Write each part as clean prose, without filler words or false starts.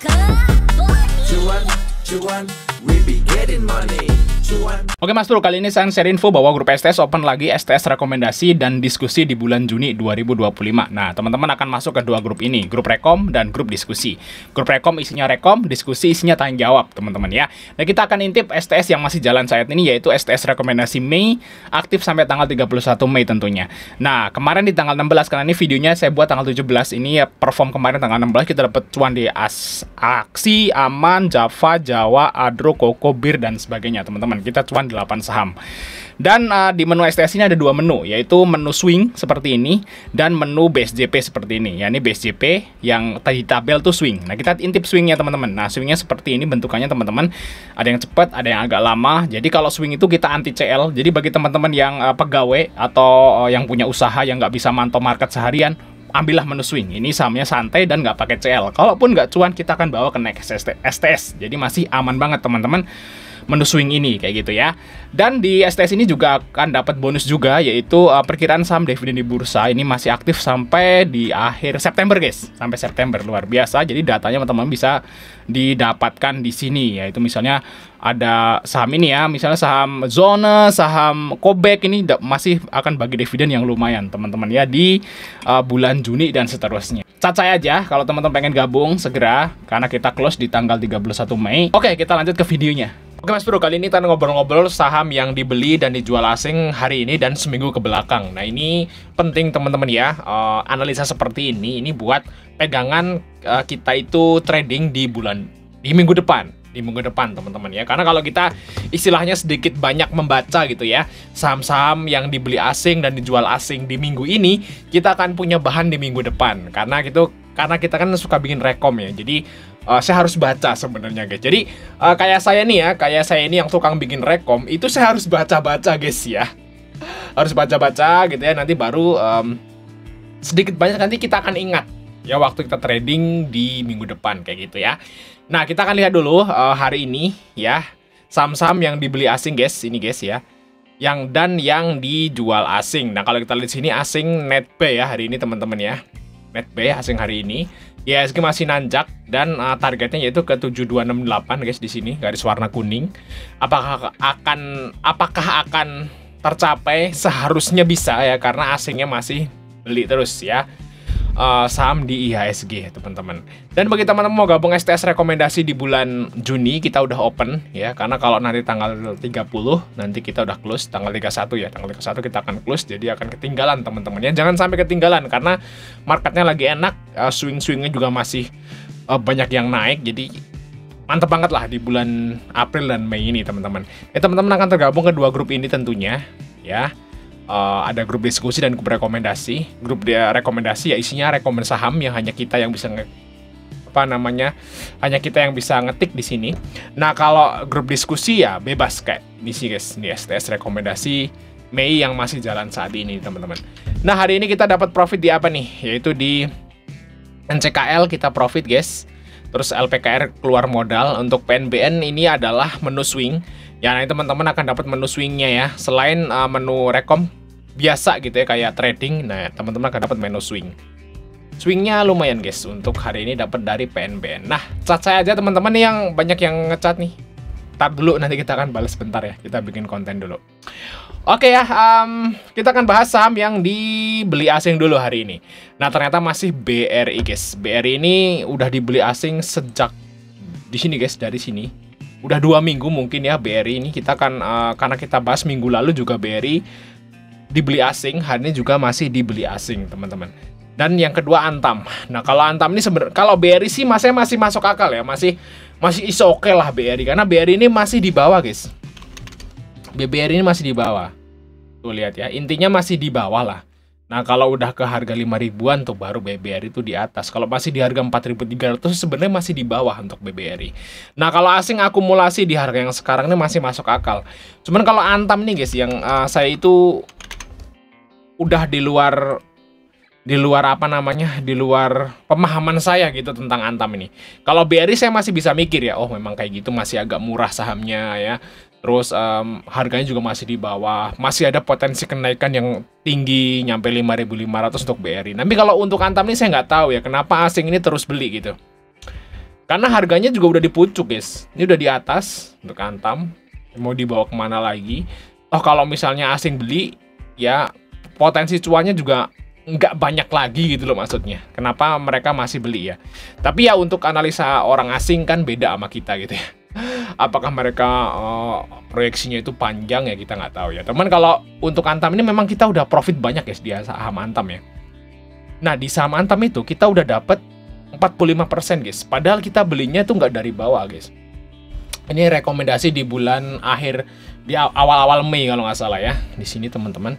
Cuan, cuan, we be getting money. Cuan. Oke Mas Bro, kali ini saya share info bahwa grup STS open lagi STS rekomendasi dan diskusi di bulan Juni 2025. Nah, teman-teman akan masuk ke dua grup ini, grup rekom dan grup diskusi. Grup rekom isinya rekom, diskusi isinya tanya jawab, teman-teman ya. Nah, kita akan intip STS yang masih jalan saat ini, yaitu STS rekomendasi Mei, aktif sampai tanggal 31 Mei tentunya. Nah, kemarin di tanggal 16, karena ini videonya saya buat tanggal 17, ini ya perform kemarin tanggal 16, kita dapat cuan di Aksi, Aman, Java, Jawa, Adro, Koko, Bir, dan sebagainya, teman-teman. Kita cuan 8 saham. Dan di menu STS ini ada dua menu, yaitu menu swing seperti ini dan menu base JP seperti ini. Ya, ini base JP yang tadi tabel tuh swing. Nah, kita intip swingnya teman-teman. Nah, swingnya seperti ini bentukannya teman-teman. Ada yang cepat, ada yang agak lama. Jadi kalau swing itu kita anti CL. Jadi bagi teman-teman yang pegawai atau yang punya usaha yang nggak bisa mantau market seharian, ambillah menu swing. Ini sahamnya santai dan nggak pakai CL. Kalaupun nggak cuan, kita akan bawa ke next STS. Jadi masih aman banget teman-teman menu swing ini kayak gitu ya. Dan di STS ini juga akan dapat bonus juga, yaitu perkiraan saham dividen di bursa ini masih aktif sampai di akhir September guys, sampai September, luar biasa. Jadi datanya teman-teman bisa didapatkan di sini, yaitu misalnya ada saham ini ya, misalnya saham Zona, saham Kobek ini masih akan bagi dividen yang lumayan teman-teman ya di bulan Juni dan seterusnya. Cat saya aja kalau teman-teman pengen gabung segera, karena kita close di tanggal 31 Mei. Oke, kita lanjut ke videonya. Oke Mas Bro, kali ini kita ngobrol-ngobrol saham yang dibeli dan dijual asing hari ini dan seminggu ke belakang. Nah, ini penting teman-teman ya, analisa seperti ini buat pegangan kita itu trading di minggu depan. Di minggu depan teman-teman ya, karena kalau kita istilahnya sedikit banyak membaca gitu ya, saham-saham yang dibeli asing dan dijual asing di minggu ini, kita akan punya bahan di minggu depan. Karena kita kan suka bikin rekom ya, jadi saya harus baca sebenarnya guys. Jadi kayak saya ini yang tukang bikin rekom, itu saya harus baca-baca guys ya. Harus baca-baca gitu ya, nanti baru sedikit banyak nanti kita akan ingat ya waktu kita trading di minggu depan kayak gitu ya. Nah, kita akan lihat dulu hari ini ya, saham-saham yang dibeli asing guys, ini guys ya. Yang dijual asing. Nah, kalau kita lihat sini asing NetB ya hari ini teman-teman ya. NetB asing hari ini. IHSG masih nanjak dan targetnya yaitu ke 7268 guys di sini, garis warna kuning. Apakah akan tercapai? Seharusnya bisa ya, karena asingnya masih beli terus ya saham di IHSG teman-teman. Dan bagi teman-teman mau gabung STS rekomendasi di bulan Juni, kita udah open ya, karena kalau nanti tanggal 30 nanti kita udah close, tanggal 31 ya, tanggal 31 kita akan close, jadi akan ketinggalan teman-teman ya. Jangan sampai ketinggalan karena marketnya lagi enak, swing-swingnya juga masih banyak yang naik, jadi mantep banget lah di bulan April dan Mei ini teman-teman. Ya, teman-teman akan tergabung ke dua grup ini tentunya ya. Ada grup diskusi dan grup rekomendasi. Grup rekomendasi ya isinya rekomendasi saham yang hanya kita yang bisa hanya kita yang bisa ngetik di sini. Nah, kalau grup diskusi ya bebas kayak di sini guys. Ini STS rekomendasi Mei yang masih jalan saat ini teman-teman. Nah, hari ini kita dapat profit di apa nih? Yaitu di NCKL kita profit guys. Terus LPKR keluar modal. Untuk PNBN ini adalah menu swing. Ya, nanti teman-teman akan dapat menu swingnya ya. Selain menu rekom biasa gitu ya kayak trading, nah teman-teman akan dapat menu swing. Swingnya lumayan guys untuk hari ini dapat dari PNBN. Nah, cat saya aja teman-teman yang banyak yang ngecat nih. Tar dulu, nanti kita akan balas bentar ya. Kita bikin konten dulu. Oke ya, kita akan bahas saham yang dibeli asing dulu hari ini. Nah, ternyata masih BRI guys. BRI ini udah dibeli asing sejak di sini guys, dari sini. Udah 2 minggu mungkin ya BRI ini. Kita kan karena kita bahas minggu lalu juga BRI dibeli asing, hari ini juga masih dibeli asing teman-teman. Dan yang kedua Antam. Nah, kalau Antam ini sebenarnya, kalau BRI sih masih masuk akal ya, masih is oke lah BRI, karena BRI ini masih di bawah guys. BRI ini masih di bawah. Tuh lihat ya, intinya masih di bawah lah. Nah, kalau udah ke harga 5 ribuan tuh baru BBRI itu di atas. Kalau masih di harga 4.300 sebenarnya masih di bawah untuk BBRI. Nah, kalau asing akumulasi di harga yang sekarang ini masih masuk akal. Cuman kalau Antam nih guys, yang saya itu udah di luar di luar pemahaman saya gitu tentang Antam ini. Kalau BRI saya masih bisa mikir ya, oh memang kayak gitu masih agak murah sahamnya ya. Terus harganya juga masih di bawah, masih ada potensi kenaikan yang tinggi nyampe 5.500 untuk BRI. Tapi kalau untuk Antam ini saya nggak tahu ya kenapa asing ini terus beli gitu. Karena harganya juga udah di pucuk, guys. Ini udah di atas untuk Antam. Mau dibawa kemana lagi? Oh, kalau misalnya asing beli, ya potensi cuannya juga nggak banyak lagi gitu loh maksudnya. Kenapa mereka masih beli ya? Tapi ya untuk analisa orang asing kan beda sama kita gitu ya. Apakah mereka proyeksinya itu panjang ya, kita nggak tahu ya. Teman, kalau untuk Antam ini memang kita udah profit banyak guys di saham Antam ya. Nah, di saham Antam itu kita udah dapat 45% guys. Padahal kita belinya tuh nggak dari bawah guys. Ini rekomendasi di bulan akhir, di awal-awal Mei kalau nggak salah ya. Di sini teman-teman,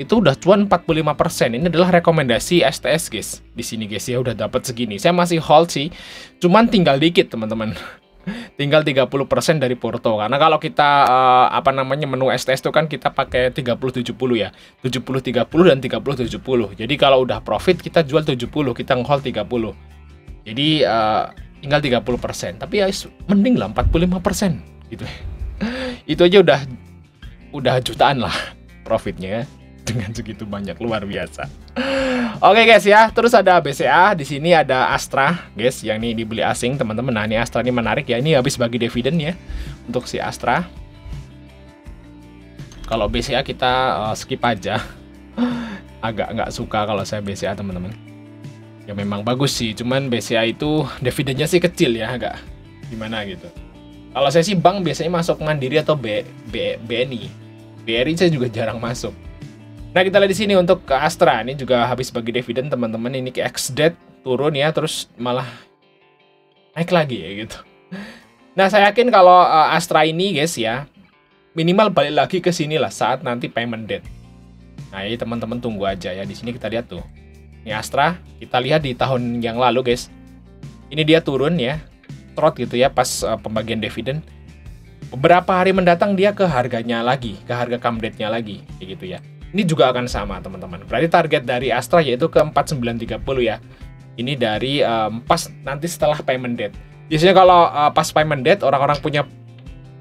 itu udah cuan 45%. Ini adalah rekomendasi STS guys. Di sini guys ya udah dapat segini. Saya masih hold sih. Cuman tinggal dikit teman-teman. Tinggal 30% dari Porto. Karena kalau kita menu STS itu kan kita pakai 30-70 ya. 70-30 dan 30-70. Jadi kalau udah profit kita jual 70, kita nge-hold 30. Jadi tinggal 30%. Tapi ya mending lah 45% gitu. Itu aja udah jutaan lah profitnya ya. Dengan segitu banyak, luar biasa. Oke guys ya, terus ada BCA, di sini ada Astra guys, yang ini dibeli asing teman-teman. Nah, ini Astra ini menarik ya, ini habis bagi dividen ya untuk si Astra. Kalau BCA kita skip aja. Agak nggak suka kalau saya BCA teman-teman. Ya memang bagus sih, cuman BCA itu dividennya sih kecil ya, agak gimana gitu. Kalau saya sih bank biasanya masuk Mandiri atau BNI. BRI saya juga jarang masuk. Nah, kita lihat di sini untuk ke Astra, ini juga habis bagi dividen teman-teman. Ini ke XDET turun ya, terus malah naik lagi ya gitu. Nah, saya yakin kalau Astra ini guys ya, minimal balik lagi ke sini lah saat nanti payment date. Nah, ini teman-teman tunggu aja ya. Di sini kita lihat tuh. Ini Astra, kita lihat di tahun yang lalu guys. Ini dia turun ya, trot gitu ya pas pembagian dividen. Beberapa hari mendatang dia ke harganya lagi, ke harga come date-nya lagi kayak gitu ya. Ini juga akan sama teman-teman. Berarti target dari Astra yaitu ke 4930 ya. Ini dari pas nanti setelah payment date. Biasanya kalau pas payment date orang-orang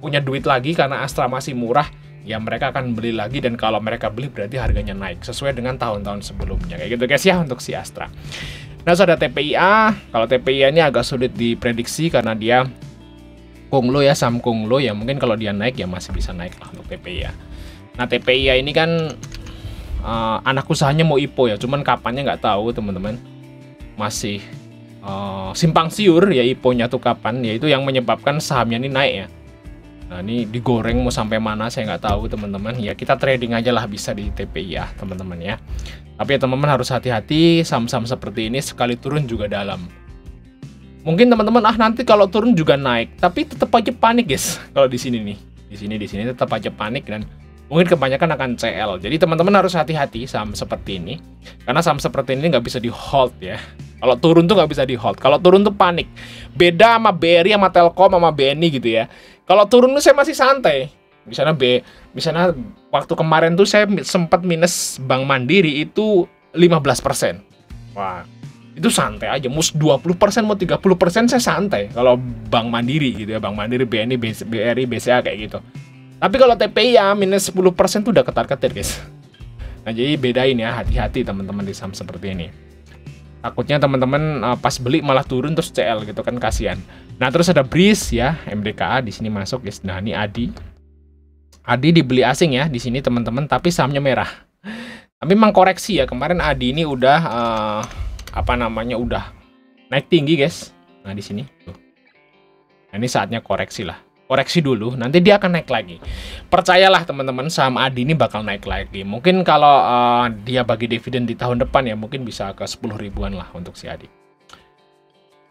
punya duit lagi karena Astra masih murah, ya mereka akan beli lagi, dan kalau mereka beli berarti harganya naik sesuai dengan tahun-tahun sebelumnya. Kayak gitu guys ya untuk si Astra. Nah, so ada TPIA. Kalau TPIA ini agak sulit diprediksi karena dia Kunglo ya, saham Kunglo ya. Mungkin kalau dia naik ya masih bisa naik lah untuk TPIA. Nah, TPIA ini kan anak usahanya mau IPO ya, cuman kapannya nggak tahu teman-teman. Masih simpang siur ya IPO-nya tuh kapan, yaitu yang menyebabkan sahamnya ini naik ya. Nah, ini digoreng mau sampai mana saya nggak tahu teman-teman. Ya kita trading aja lah bisa di TPIA teman-teman ya. Tapi ya teman-teman harus hati-hati, saham-saham seperti ini sekali turun juga dalam. Mungkin teman-teman nanti kalau turun juga naik, tapi tetap aja panik guys. Kalau di sini nih, di sini tetap aja panik, dan mungkin kebanyakan akan CL. Jadi teman-teman harus hati-hati saham seperti ini, karena saham seperti ini nggak bisa di hold ya. Kalau turun tuh nggak bisa di hold. Kalau turun tuh panik. Beda sama BRI, sama Telkom, sama BNI gitu ya. Kalau turun tuh saya masih santai. Misalnya waktu kemarin tuh saya sempat minus Bank Mandiri itu 15%. Wah, itu santai aja. Mau 20%, mau 30% saya santai. Kalau Bank Mandiri gitu ya, Bank Mandiri, BNI, BRI, BCA kayak gitu. Tapi kalau TPI ya minus 10% tuh udah ketar-ketir guys. Nah, jadi bedain ya, hati-hati teman-teman di saham seperti ini. Takutnya teman-teman pas beli malah turun terus CL gitu kan, kasihan. Nah, terus ada BRIS ya, MDKA di sini masuk guys. Nah, ini ADI. ADI dibeli asing ya di sini teman-teman, tapi sahamnya merah. Tapi memang koreksi ya, kemarin ADI ini udah udah naik tinggi guys. Nah, di sini tuh. Nah, ini saatnya koreksi lah. Koreksi dulu, nanti dia akan naik lagi. Percayalah teman-teman, saham ADI ini bakal naik lagi. Mungkin kalau dia bagi dividen di tahun depan ya, mungkin bisa ke 10 ribuan lah untuk si ADI.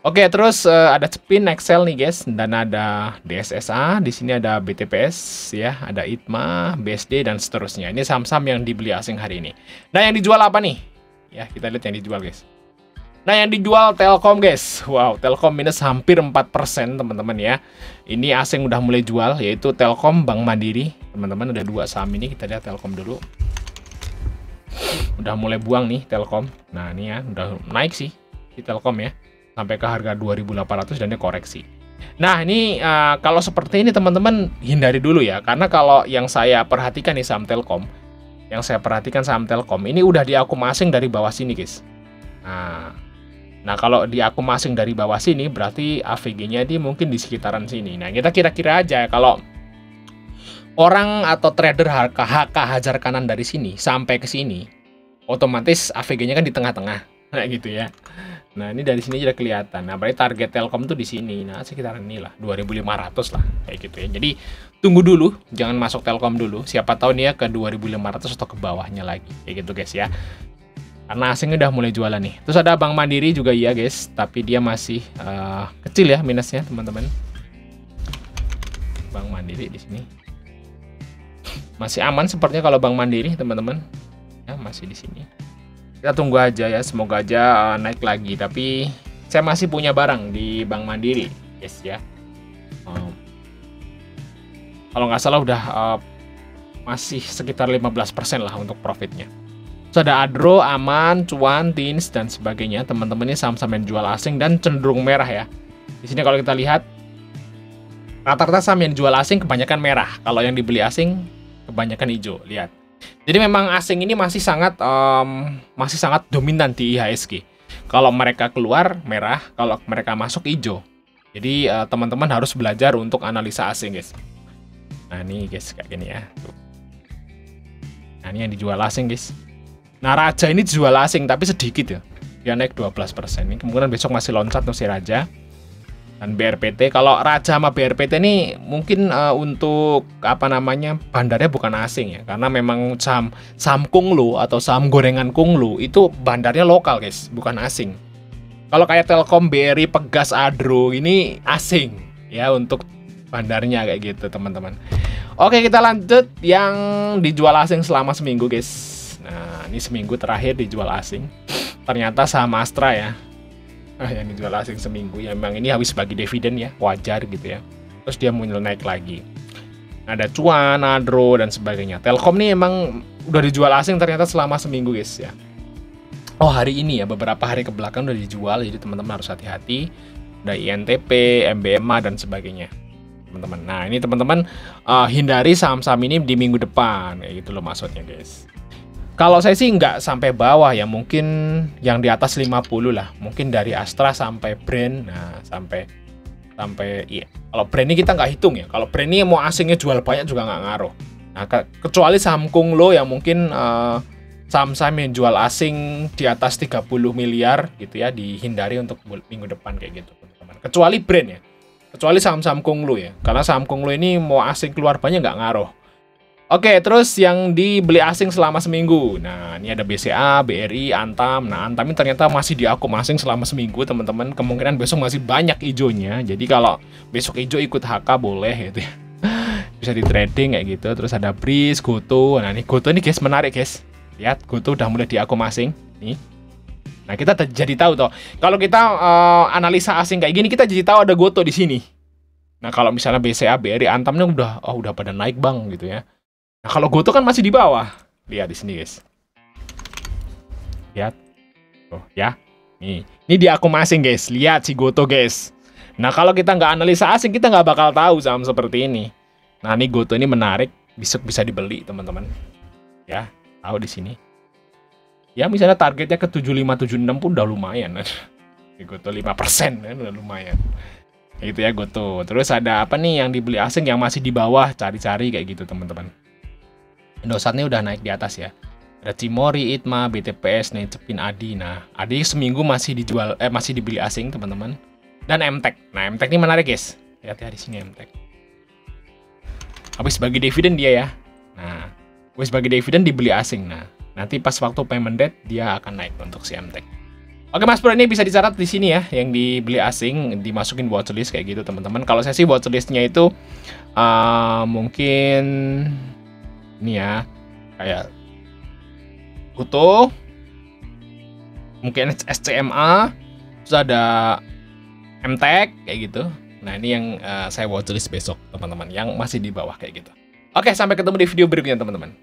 Oke, terus ada Spin, Excel nih guys, dan ada DSSA. Di sini ada BTPS ya, ada ITMA, BSD dan seterusnya. Ini saham-saham yang dibeli asing hari ini. Nah, yang dijual apa nih? Ya, kita lihat yang dijual guys. Nah, yang dijual Telkom guys. Wow, Telkom minus hampir 4% teman-teman ya. Ini asing udah mulai jual, yaitu Telkom, Bank Mandiri. Teman-teman ada dua saham ini, kita lihat Telkom dulu. Udah mulai buang nih Telkom. Nah, ini ya udah naik sih di Telkom ya, sampai ke harga 2.800 dan dia koreksi. Nah, ini kalau seperti ini teman-teman hindari dulu ya, karena kalau yang saya perhatikan nih saham Telkom, ini udah di akum asing dari bawah sini guys. Nah, Nah, kalau di akum asing dari bawah sini berarti AVG-nya dia mungkin di sekitaran sini. Nah, kita kira-kira aja kalau orang atau trader HK hajar kanan dari sini sampai ke sini, otomatis AVG-nya kan di tengah-tengah. Nah, gitu ya. Nah, ini dari sini sudah kelihatan. Nah, berarti target Telkom tuh di sini. Nah, sekitaran inilah 2.500 lah kayak gitu ya. Jadi, tunggu dulu, jangan masuk Telkom dulu. Siapa tahu nih ya ke 2.500 atau ke bawahnya lagi. Kayak gitu guys ya. Karena asingnya udah mulai jualan nih. Terus ada Bank Mandiri juga iya guys, tapi dia masih kecil ya minusnya, teman-teman. Bank Mandiri di sini. Masih aman sepertinya kalau Bank Mandiri, teman-teman. Ya, masih di sini. Kita tunggu aja ya, semoga aja naik lagi. Tapi saya masih punya barang di Bank Mandiri, guys ya. Kalau nggak salah udah masih sekitar 15% lah untuk profitnya. Terus ada Adro, Aman, Cuan, Tins, dan sebagainya. Teman-teman ini saham-saham yang jual asing dan cenderung merah ya. Di sini kalau kita lihat, rata-rata saham yang dijual asing kebanyakan merah. Kalau yang dibeli asing, kebanyakan hijau. Lihat. Jadi memang asing ini masih sangat dominan di IHSG. Kalau mereka keluar merah, kalau mereka masuk hijau. Jadi teman-teman harus belajar untuk analisa asing guys. Nah ini guys kayak gini ya. Nah ini yang dijual asing guys. Nah Raja ini dijual asing tapi sedikit ya. Dia naik 12%. Ini kemungkinan besok masih loncat tuh si Raja. Dan BRPT, kalau Raja sama BRPT ini mungkin untuk apa namanya bandarnya bukan asing ya, karena memang saham Kunglu atau saham gorengan Kunglu itu bandarnya lokal guys, bukan asing. Kalau kayak Telkom, BRI, Pegas, Adro ini asing ya untuk bandarnya kayak gitu teman-teman. Oke kita lanjut yang dijual asing selama seminggu guys. Nah ini seminggu terakhir dijual asing. Ternyata saham Astra ya. Yang dijual asing seminggu ya, memang ini habis bagi dividen ya, wajar gitu ya. Terus dia mulai naik lagi. Ada Cuan, Adro dan sebagainya. Telkom nih emang udah dijual asing ternyata selama seminggu guys ya. Oh hari ini ya, beberapa hari ke belakang udah dijual, jadi teman-teman harus hati-hati. Ada INTP, MBMA dan sebagainya teman-teman. Nah ini teman-teman hindari saham-saham ini di minggu depan kayak gitu loh maksudnya guys. Kalau saya sih nggak sampai bawah ya, mungkin yang di atas 50 lah. Mungkin dari Astra sampai Brand, nah sampai iya. Kalau Brand ini kita nggak hitung ya. Kalau Brand ini mau asingnya jual banyak juga nggak ngaruh. Nah kecuali saham Kunglo yang mungkin saham-saham yang jual asing di atas 30 miliar gitu ya, dihindari untuk minggu depan kayak gitu teman-teman. Kecuali Brand ya. Kecuali saham-saham Kunglo ya. Karena saham Kunglo ini mau asing keluar banyak nggak ngaruh. Oke, terus yang dibeli asing selama seminggu. Nah, ini ada BCA, BRI, Antam. Nah, Antam ini ternyata masih di akum asing selama seminggu, teman-teman. Kemungkinan besok masih banyak hijaunya. Jadi kalau besok hijau ikut HK boleh gitu ya. Bisa di trading kayak gitu. Terus ada Breeze, Goto. Nah, ini Goto ini guys menarik guys. Lihat, Goto udah mulai di akum asing. Nih. Nah, kita jadi tahu toh. Kalau kita analisa asing kayak gini, kita jadi tahu ada Goto di sini. Nah, kalau misalnya BCA, BRI, Antam ini udah pada naik bang gitu ya. Nah, kalau Goto kan masih di bawah. Lihat di sini, guys. Lihat. Oh, ya. Nih. Ini di akum asing, guys. Lihat si Goto, guys. Nah, kalau kita nggak analisa asing, kita nggak bakal tahu saham seperti ini. Nah, ini Goto ini menarik. Bisa dibeli, teman-teman. Ya, tahu di sini. Ya, misalnya targetnya ke 7576 pun udah lumayan. Di Goto 5% kan udah lumayan. Itu ya Goto. Terus ada apa nih yang dibeli asing yang masih di bawah? Cari-cari kayak gitu, teman-teman. Indosat ini udah naik di atas ya. Ada Cimori, Itma, BTPS, Cepin, Adi. Nah, Adi seminggu masih masih dibeli asing, teman-teman. Dan MTEK. Nah, MTEK ini menarik, guys. Lihat ya di sini MTEK. Habis bagi dividen dia ya. Nah, habis bagi dividen dibeli asing. Nah, nanti pas waktu payment date dia akan naik untuk si MTEK. Oke, Mas Bro, ini bisa dicatat di sini ya, yang dibeli asing dimasukin watchlist kayak gitu, teman-teman. Kalau saya sih watchlistnya itu mungkin ini ya, kayak Goto, mungkin SCMA, terus ada MTEK kayak gitu. Nah ini yang saya watchlist besok teman-teman, yang masih di bawah kayak gitu. Oke, sampai ketemu di video berikutnya teman-teman.